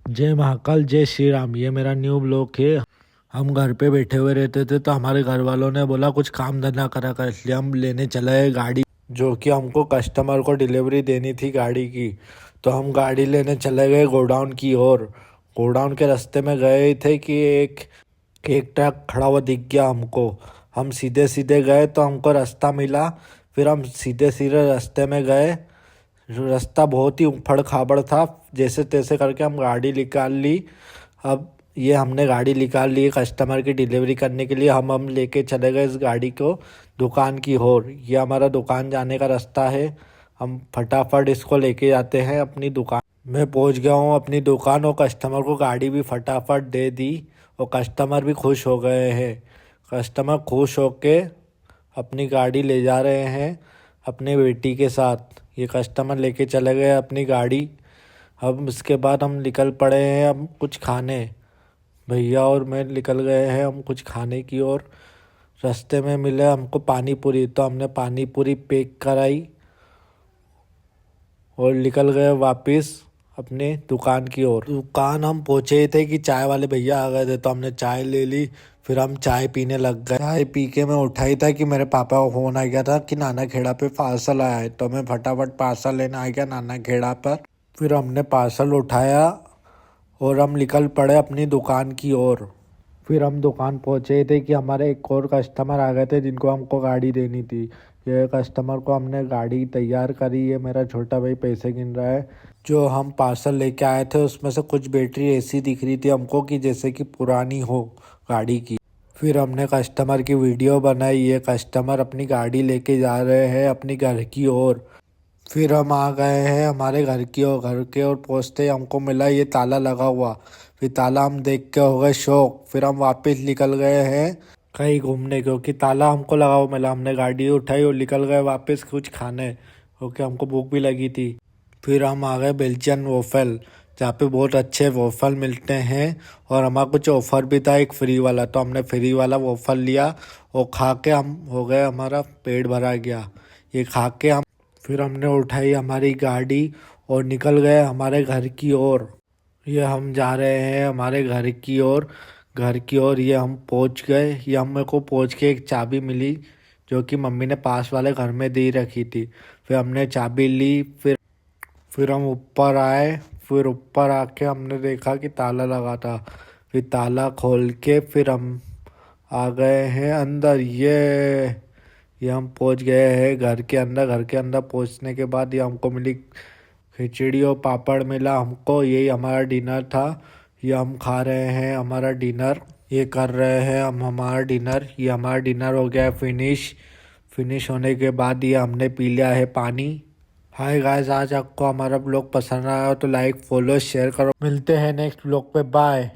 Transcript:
जय महाकाल, जय श्री राम। ये मेरा न्यू ब्लॉग है। हम घर पे बैठे हुए रहते थे तो हमारे घर वालों ने बोला कुछ काम धंधा करा कर, इसलिए हम लेने चले गए गाड़ी, जो कि हमको कस्टमर को डिलीवरी देनी थी गाड़ी की। तो हम गाड़ी लेने चले गए गोडाउन की ओर। गोडाउन के रास्ते में गए थे कि एक एक ट्रक खड़ा हुआ दिख गया हमको। हम सीधे सीधे गए तो हमको रास्ता मिला। फिर हम सीधे सीधे रास्ते में गए। रास्ता बहुत ही उखड़ खाबड़ था। जैसे तैसे करके हम गाड़ी निकाल ली। अब ये हमने गाड़ी निकाल ली कस्टमर की डिलीवरी करने के लिए। हम लेके चले गए इस गाड़ी को दुकान की ओर। ये हमारा दुकान जाने का रास्ता है। हम फटाफट इसको लेके जाते हैं अपनी दुकान। मैं पहुंच गया हूँ अपनी दुकान और कस्टमर को गाड़ी भी फटाफट दे दी और कस्टमर भी खुश हो गए हैं। कस्टमर खुश होके अपनी गाड़ी ले जा रहे हैं अपने बेटी के साथ। ये कस्टमर लेके चले गए अपनी गाड़ी। अब इसके बाद हम निकल पड़े हैं हम कुछ खाने। भैया और मैं निकल गए हैं हम कुछ खाने की ओर। रास्ते में मिले हमको पानी पूरी, तो हमने पानी पूरी पैक कराई और निकल गए वापस अपने दुकान की ओर। दुकान हम पहुंचे ही थे कि चाय वाले भैया आ गए थे, तो हमने चाय ले ली। फिर हम चाय पीने लग गए। चाय पी के मैं उठा ही था कि मेरे पापा को फोन आ गया था कि नाना खेड़ा पे पार्सल आया है। तो मैं फटाफट पार्सल लेने आ गया नाना खेड़ा पर। फिर हमने पार्सल उठाया और हम निकल पड़े अपनी दुकान की ओर। फिर हम दुकान पहुंचे थे कि हमारे एक और कस्टमर आ गए थे जिनको हमको गाड़ी देनी थी। ये कस्टमर को हमने गाड़ी तैयार करी। ये मेरा छोटा भाई पैसे गिन रहा है। जो हम पार्सल लेके आए थे उसमें से कुछ बैटरी ऐसी दिख रही थी हमको कि जैसे कि पुरानी हो गाड़ी की। फिर हमने कस्टमर की वीडियो बनाई। ये कस्टमर अपनी गाड़ी लेके जा रहे हैं अपनी घर की ओर। फिर हम आ गए हैं हमारे घर की ओर। घर के ओर पहुँचते ही हमको मिला ये ताला लगा हुआ। फिर ताला हम देख के हो गए शौक। फिर हम वापस निकल गए हैं कहीं घूमने, क्योंकि ताला हमको लगा हुआ मिला। हमने गाड़ी उठाई और निकल गए वापस कुछ खाने, क्योंकि हमको भूख भी लगी थी। फिर हम आ गए बेल्जियन वॉफल, जहाँ पे बहुत अच्छे वॉफल मिलते हैं और हमारा कुछ ऑफर भी था एक फ्री वाला। तो हमने फ्री वाला वॉफल लिया और खा के हम हो गए, हमारा पेट भरा गया ये खा के। हम फिर हमने उठाई हमारी गाड़ी और निकल गए हमारे घर की ओर। ये हम जा रहे हैं हमारे घर की ओर। घर की ओर ये हम पहुंच गए। ये हम मेरे को पहुंच के एक चाबी मिली जो कि मम्मी ने पास वाले घर में दे रखी थी। फिर हमने चाबी ली। फिर हम ऊपर आए। फिर ऊपर आके हमने देखा कि ताला लगा था। फिर ताला खोल के फिर हम आ गए हैं अंदर। ये हम पहुंच गए हैं घर के अंदर। घर के अंदर पहुंचने के बाद ये हमको मिली खिचड़ी और पापड़ मिला हमको। यही हमारा डिनर था। ये हम खा रहे हैं हमारा डिनर। ये कर रहे हैं हम हमारा डिनर। ये हमारा डिनर हो गया है फिनिश होने के बाद ये हमने पी लिया है पानी। हाय गाइस, आज आपको हमारा ब्लॉग पसंद आया हो तो लाइक फॉलो शेयर करो। मिलते हैं नेक्स्ट ब्लॉग पे। बाय।